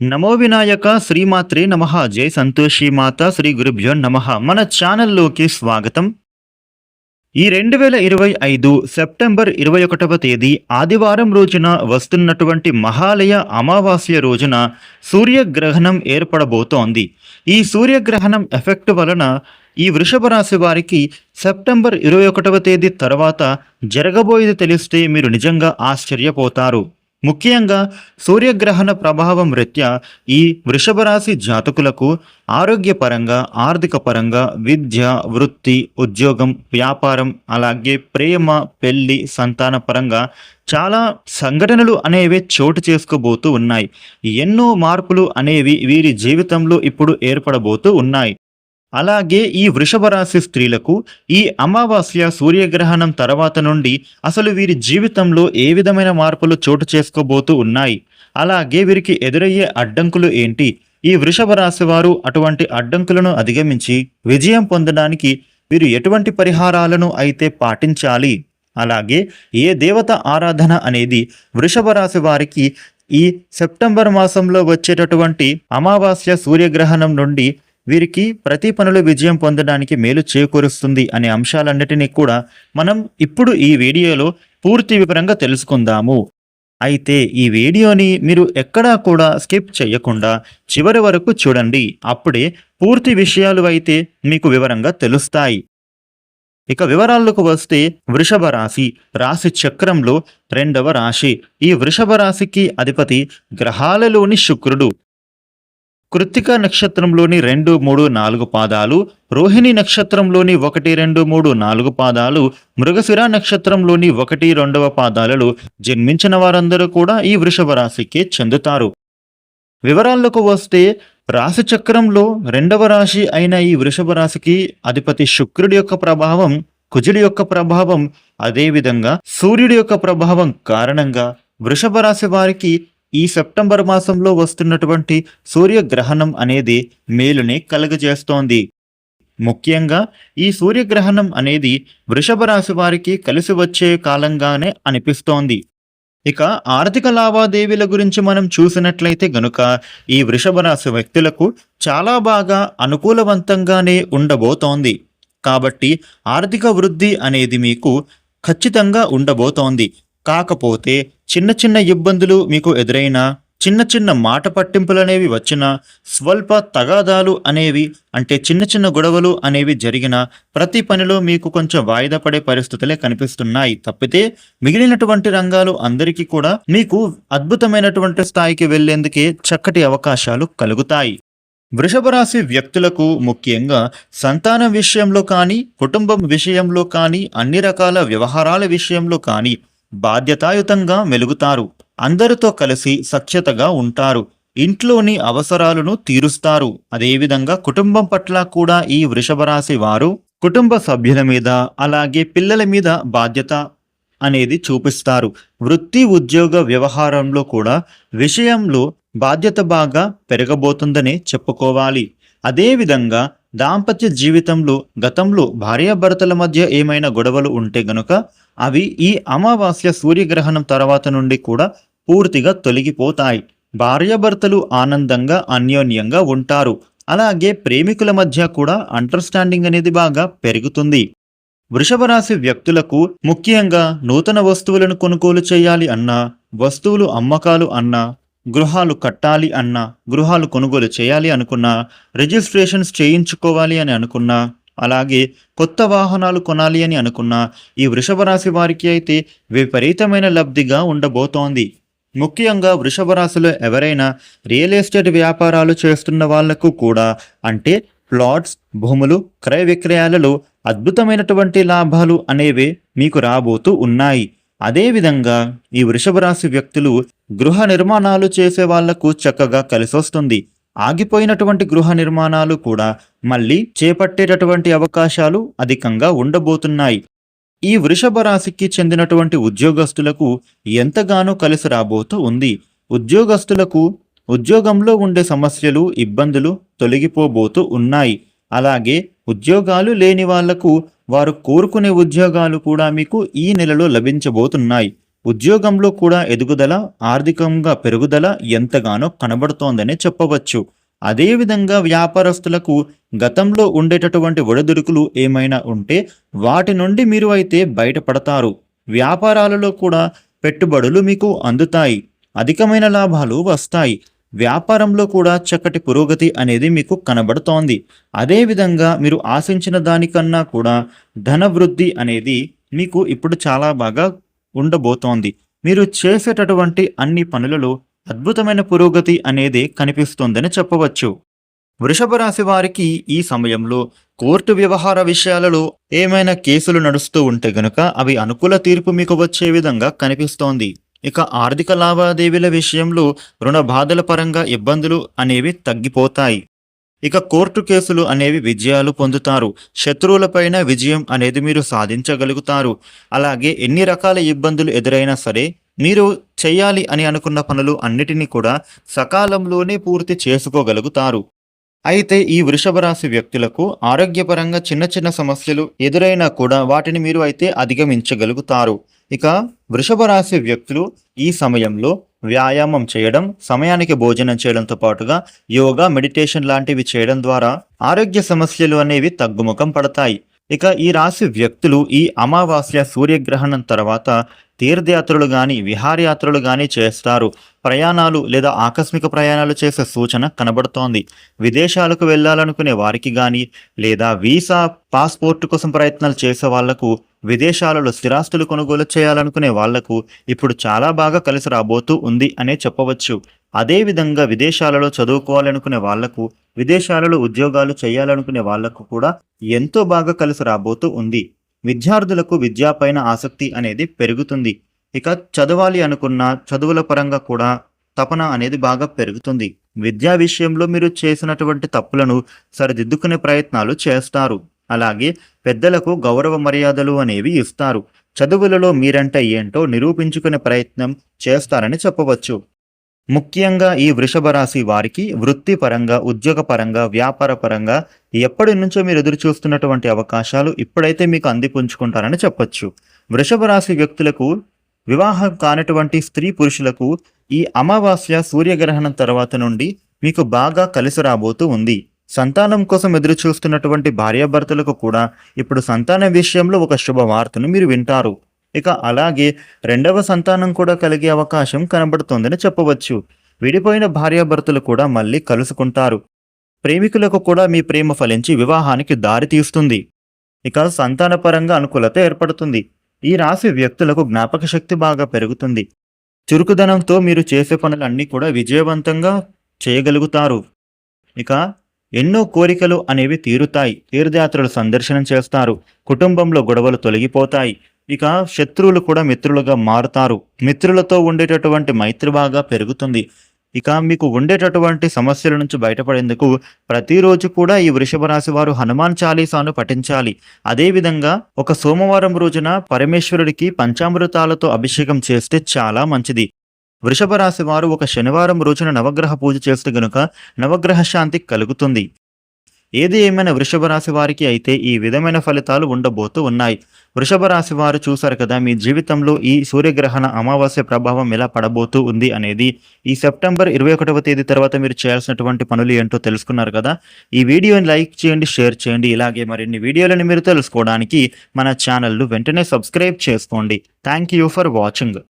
నమో వినాయక శ్రీమాత్రే నమః జై సంతోషి మాత శ్రీ గురుభ్యో నమః. మన ఛానల్లోకి స్వాగతం. ఈ 2025 సెప్టెంబర్ 21వ తేదీ ఆదివారం రోజున వస్తున్నటువంటి మహాలయ అమావాస్య రోజున సూర్యగ్రహణం ఏర్పడబోతోంది. ఈ సూర్యగ్రహణం ఎఫెక్ట్ వలన ఈ వృషభ రాశి వారికి సెప్టెంబర్ 21వ తేదీ తర్వాత జరగబోయేది తెలిస్తే మీరు నిజంగా ఆశ్చర్యపోతారు. ముఖ్యంగా సూర్యగ్రహణ ప్రభావం రీత్యా ఈ వృషభ రాశి జాతకులకు ఆరోగ్యపరంగా, ఆర్థిక పరంగా, విద్య, వృత్తి, ఉద్యోగం, వ్యాపారం, అలాగే ప్రేమ, పెళ్లి, సంతాన పరంగా చాలా సంఘటనలు అనేవి చోటు చేసుకోబోతూ ఉన్నాయి. ఎన్నో మార్పులు అనేవి వీరి జీవితంలో ఇప్పుడు ఏర్పడబోతూ ఉన్నాయి. అలాగే ఈ వృషభ రాశి స్త్రీలకు ఈ అమావాస్య సూర్యగ్రహణం తర్వాత నుండి అసలు వీరి జీవితంలో ఏ విధమైన మార్పులు చోటు చేసుకోబోతూ ఉన్నాయి, అలాగే వీరికి ఎదురయ్యే అడ్డంకులు ఏంటి, ఈ వృషభ రాశి వారు అటువంటి అడ్డంకులను అధిగమించి విజయం పొందడానికి వీరు ఎటువంటి పరిహారాలను అయితే పాటించాలి, అలాగే ఏ దేవత ఆరాధన అనేది వృషభ రాశి వారికి ఈ సెప్టెంబర్ మాసంలో వచ్చేటటువంటి అమావాస్య సూర్యగ్రహణం నుండి వీరికి ప్రతి పనులు విజయం పొందడానికి మేలు చేకూరుస్తుంది అనే అంశాలన్నిటినీ కూడా మనం ఇప్పుడు ఈ వీడియోలో పూర్తి వివరంగా తెలుసుకుందాము. అయితే ఈ వీడియోని మీరు ఎక్కడా కూడా స్కిప్ చేయకుండా చివరి వరకు చూడండి. అప్పుడే పూర్తి విషయాలు అయితే మీకు వివరంగా తెలుస్తాయి. ఇక వివరాలకు వస్తే వృషభ రాశి రాశి చక్రంలో 2వ రాశి. ఈ వృషభ రాశికి అధిపతి గ్రహాలలోని శుక్రుడు. కృత్తిక నక్షత్రంలోని 2, 3, 4 పాదాలు, రోహిణి నక్షత్రంలోని 1, 2, 3, 4 పాదాలు, మృగశిర నక్షత్రంలోని 1, 2వ పాదాలలో జన్మించిన వారందరూ కూడా ఈ వృషభ రాశికి చెందుతారు. వివరాలకు వస్తే రాశి చక్రంలో 2వ రాశి అయిన ఈ వృషభ రాశికి అధిపతి శుక్రుడి యొక్క ప్రభావం, కుజుడి యొక్క ప్రభావం, అదేవిధంగా సూర్యుడి యొక్క ప్రభావం కారణంగా వృషభ రాశి వారికి ఈ సెప్టెంబర్ మాసంలో వస్తున్నటువంటి సూర్యగ్రహణం అనేది మేలుని కలుగజేస్తోంది. ముఖ్యంగా ఈ సూర్యగ్రహణం అనేది వృషభ రాశి వారికి కలిసి వచ్చే కాలంగానే అనిపిస్తోంది. ఇక ఆర్థిక లావాదేవీల గురించి మనం చూసినట్లయితే గనుక ఈ వృషభ రాశి వ్యక్తులకు చాలా బాగా అనుకూలవంతంగానే ఉండబోతోంది. కాబట్టి ఆర్థిక వృద్ధి అనేది మీకు ఖచ్చితంగా ఉండబోతోంది. కాకపోతే చిన్న చిన్న ఇబ్బందులు మీకు ఎదురైనా, చిన్న చిన్న మాట పట్టింపులనేవి వచ్చినా, స్వల్ప తగాదాలు అనేవి అంటే చిన్న చిన్న గొడవలు అనేవి జరిగిన ప్రతి పనిలో మీకు కొంచెం వాయిదా పడే పరిస్థితులే కనిపిస్తున్నాయి. తప్పితే మిగిలినటువంటి రంగాలు అందరికీ కూడా మీకు అద్భుతమైనటువంటి స్థాయికి వెళ్లేందుకే చక్కటి అవకాశాలు కలుగుతాయి. వృషభ రాశి వ్యక్తులకు ముఖ్యంగా సంతానం విషయంలో కానీ, కుటుంబం విషయంలో కానీ, అన్ని రకాల వ్యవహారాల విషయంలో కానీ బాధ్యతాయుతంగా మెలుగుతారు. అందరితో కలిసి సఖ్యతగా ఉంటారు. ఇంట్లోని అవసరాలను తీరుస్తారు. అదేవిధంగా కుటుంబం పట్ల కూడా ఈ వృషభ రాశి వారు కుటుంబ సభ్యుల మీద, అలాగే పిల్లల మీద బాధ్యత అనేది చూపిస్తారు. వృత్తి, ఉద్యోగ వ్యవహారంలో కూడా విషయంలో బాధ్యత బాగా పెరగబోతుందనే చెప్పుకోవాలి. అదేవిధంగా దాంపత్య జీవితంలో గతంలో భార్యాభర్తల మధ్య ఏమైనా గొడవలు ఉంటే గనుక అవి ఈ అమావాస్య సూర్యగ్రహణం తర్వాత నుండి కూడా పూర్తిగా తొలగిపోతాయి. భార్యాభర్తలు ఆనందంగా, అన్యోన్యంగా ఉంటారు. అలాగే ప్రేమికుల మధ్య కూడా అండర్స్టాండింగ్ అనేది బాగా పెరుగుతుంది. వృషభ రాశి వ్యక్తులకు ముఖ్యంగా నూతన వస్తువులను కొనుగోలు చేయాలి అన్నా, వస్తువులు అమ్మకాలు అన్నా, గృహాలు కట్టాలి అన్నా, గృహాలు కొనుగోలు చేయాలి అనుకున్నా, రిజిస్ట్రేషన్స్ చేయించుకోవాలి అని అనుకున్నా, అలాగే కొత్త వాహనాలు కొనాలి అని అనుకున్నా ఈ వృషభ రాశి వారికి అయితే విపరీతమైన లబ్ధిగా ఉండబోతోంది. ముఖ్యంగా వృషభ రాశిలో ఎవరైనా రియల్ ఎస్టేట్ వ్యాపారాలు చేస్తున్న వాళ్లకు కూడా, అంటే ప్లాట్స్, భూములు క్రయ విక్రయాలలో అద్భుతమైనటువంటి లాభాలు అనేవి మీకు రాబోతూ ఉన్నాయి. అదేవిధంగా ఈ వృషభ రాశి వ్యక్తులు గృహ నిర్మాణాలు చేసే వాళ్లకు చక్కగా కలిసొస్తుంది. ఆగిపోయినటువంటి గృహ నిర్మాణాలు కూడా మళ్ళీ చేపట్టేటటువంటి అవకాశాలు అధికంగా ఉండబోతున్నాయి. ఈ వృషభ రాశికి చెందినటువంటి ఉద్యోగస్తులకు ఎంతగానో కలిసి రాబోతూ ఉంది. ఉద్యోగస్తులకు ఉద్యోగంలో ఉండే సమస్యలు, ఇబ్బందులు తొలగిపోబోతూ ఉన్నాయి. అలాగే ఉద్యోగాలు లేని వాళ్లకు వారు కోరుకునే ఉద్యోగాలు కూడా మీకు ఈ నెలలో లభించబోతున్నాయి. ఉద్యోగంలో కూడా ఎదుగుదల, ఆర్థికంగా పెరుగుదల ఎంతగానో కనబడుతోందనే చెప్పవచ్చు. అదేవిధంగా వ్యాపారస్తులకు గతంలో ఉండేటటువంటి ఒడిదుడుకులు ఏమైనా ఉంటే వాటి నుండి మీరు అయితే బయటపడతారు. వ్యాపారాలలో కూడా పెట్టుబడులు మీకు అందుతాయి. అధికమైన లాభాలు వస్తాయి. వ్యాపారంలో కూడా చక్కటి పురోగతి అనేది మీకు కనబడుతోంది. అదేవిధంగా మీరు ఆశించిన దానికన్నా కూడా ధన వృద్ధి అనేది మీకు ఇప్పుడు చాలా బాగా ఉండబోతోంది. మీరు చేసేటటువంటి అన్ని పనులలో అద్భుతమైన పురోగతి అనేది కనిపిస్తోందని చెప్పవచ్చు. వృషభ రాశి వారికి ఈ సమయంలో కోర్టు వ్యవహార విషయాలలో ఏమైనా కేసులు నడుస్తూ ఉంటే గనుక అవి అనుకూల తీర్పు మీకు వచ్చే విధంగా కనిపిస్తోంది. ఇక ఆర్థిక లావాదేవీల విషయంలో రుణ బాధల పరంగా ఇబ్బందులు అనేవి తగ్గిపోతాయి. ఇక కోర్టు కేసులు అనేవి విజయాలు పొందుతారు. శత్రువులపైన విజయం అనేది మీరు సాధించగలుగుతారు. అలాగే ఎన్ని రకాల ఇబ్బందులు ఎదురైనా సరే మీరు చేయాలి అని అనుకున్న పనులు అన్నిటినీ కూడా సకాలంలోనే పూర్తి చేసుకోగలుగుతారు. అయితే ఈ వృషభ రాశి వ్యక్తులకు ఆరోగ్యపరంగా చిన్న చిన్న సమస్యలు ఎదురైనా కూడా వాటిని మీరు అయితే అధిగమించగలుగుతారు. ఇక వృషభ రాశి వ్యక్తులు ఈ సమయంలో వ్యాయామం చేయడం, సమయానికి భోజనం చేయడంతో పాటుగా యోగా, మెడిటేషన్ లాంటివి చేయడం ద్వారా ఆరోగ్య సమస్యలు అనేవి తగ్గుముఖం పడతాయి. ఇక ఈ రాశి వ్యక్తులు ఈ అమావాస్య సూర్యగ్రహణం తర్వాత తీర్థయాత్రలు గాని, విహారయాత్రలు గాని చేస్తారు. ప్రయాణాలు లేదా ఆకస్మిక ప్రయాణాలు చేసే సూచన కనబడుతోంది. విదేశాలకు వెళ్ళాలనుకునే వారికి గాని, లేదా వీసా, పాస్పోర్ట్ కోసం ప్రయత్నాలు చేసే వాళ్లకు, విదేశాలలో స్థిరాస్తులు కొనుగోలు చేయాలనుకునే వాళ్లకు ఇప్పుడు చాలా బాగా కలిసి రాబోతూ ఉంది అనే చెప్పవచ్చు. అదేవిధంగా విదేశాలలో చదువుకోవాలనుకునే వాళ్లకు, విదేశాలలో ఉద్యోగాలు చేయాలనుకునే వాళ్లకు కూడా ఎంతో బాగా కలిసి రాబోతూ ఉంది. విద్యార్థులకు విద్యాపైన ఆసక్తి అనేది పెరుగుతుంది. ఇక చదవాలి అనుకున్న చదువుల పరంగా కూడా తపన అనేది బాగా పెరుగుతుంది. విద్యా విషయంలో మీరు చేసినటువంటి తప్పులను సరిదిద్దుకునే ప్రయత్నాలు చేస్తారు. అలాగే పెద్దలకు గౌరవ మర్యాదలు అనేవి ఇస్తారు. చదువులలో మీరంటే ఏంటో నిరూపించుకునే ప్రయత్నం చేస్తారని చెప్పవచ్చు. ముఖ్యంగా ఈ వృషభ రాశి వారికి వృత్తిపరంగా, ఉద్యోగపరంగా, వ్యాపార పరంగా ఎప్పటి నుంచో మీరు ఎదురు చూస్తున్నటువంటి అవకాశాలు ఇప్పుడైతే మీకు అందిపుంచుకుంటారని చెప్పొచ్చు. వృషభ రాశి వ్యక్తులకు, వివాహం కానటువంటి స్త్రీ పురుషులకు ఈ అమావాస్య సూర్యగ్రహణం తర్వాత నుండి మీకు బాగా కలిసి రాబోతూ ఉంది. సంతానం కోసం ఎదురు చూస్తున్నటువంటి భార్యాభర్తలకు కూడా ఇప్పుడు సంతానం విషయంలో ఒక శుభవార్తను మీరు వింటారు. ఇక అలాగే రెండవ సంతానం కూడా కలిగే అవకాశం కనబడుతోందని చెప్పవచ్చు. విడిపోయిన భార్యాభర్తలు కూడా మళ్ళీ కలుసుకుంటారు. ప్రేమికులకు కూడా మీ ప్రేమ ఫలించి వివాహానికి దారి తీస్తుంది. ఇక సంతానపరంగా అనుకూలత ఏర్పడుతుంది. ఈ రాశి వ్యక్తులకు జ్ఞాపక శక్తి బాగా పెరుగుతుంది. చురుకుదనంతో మీరు చేసే పనులన్నీ కూడా విజయవంతంగా చేయగలుగుతారు. ఇక ఎన్నో కోరికలు అనేవి తీరుతాయి. తీర్థయాత్రలు సందర్శనం చేస్తారు. కుటుంబంలో గొడవలు తొలగిపోతాయి. ఇక శత్రువులు కూడా మిత్రులుగా మారుతారు. మిత్రులతో ఉండేటటువంటి మైత్రి బాగా పెరుగుతుంది. ఇక మీకు ఉండేటటువంటి సమస్యల నుంచి బయటపడేందుకు ప్రతిరోజు కూడా ఈ వృషభ రాశి వారు హనుమాన్ చాలీసాను పఠించాలి. అదేవిధంగా ఒక సోమవారం రోజున పరమేశ్వరుడికి పంచామృతాలతో అభిషేకం చేస్తే చాలా మంచిది. వృషభ రాశి వారు ఒక శనివారం రోజున నవగ్రహ పూజ చేస్తే గనుక నవగ్రహ శాంతి కలుగుతుంది. ఏది ఏమైనా వృషభ రాశి వారికి అయితే ఈ విధమైన ఫలితాలు ఉండబోతూ ఉన్నాయి. వృషభ రాశి వారు చూశారు కదా, మీ జీవితంలో ఈ సూర్యగ్రహణ అమావాస్య ప్రభావం ఎలా పడబోతూ ఉంది అనేది. ఈ సెప్టెంబర్ 21వ తేదీ తర్వాత మీరు చేయాల్సినటువంటి పనులు ఏంటో తెలుసుకున్నారు కదా. ఈ వీడియోని లైక్ చేయండి, షేర్ చేయండి. ఇలాగే మరిన్ని వీడియోలను మీరు తెలుసుకోవడానికి మన ఛానల్ను వెంటనే సబ్స్క్రైబ్ చేసుకోండి. Thank you for watching.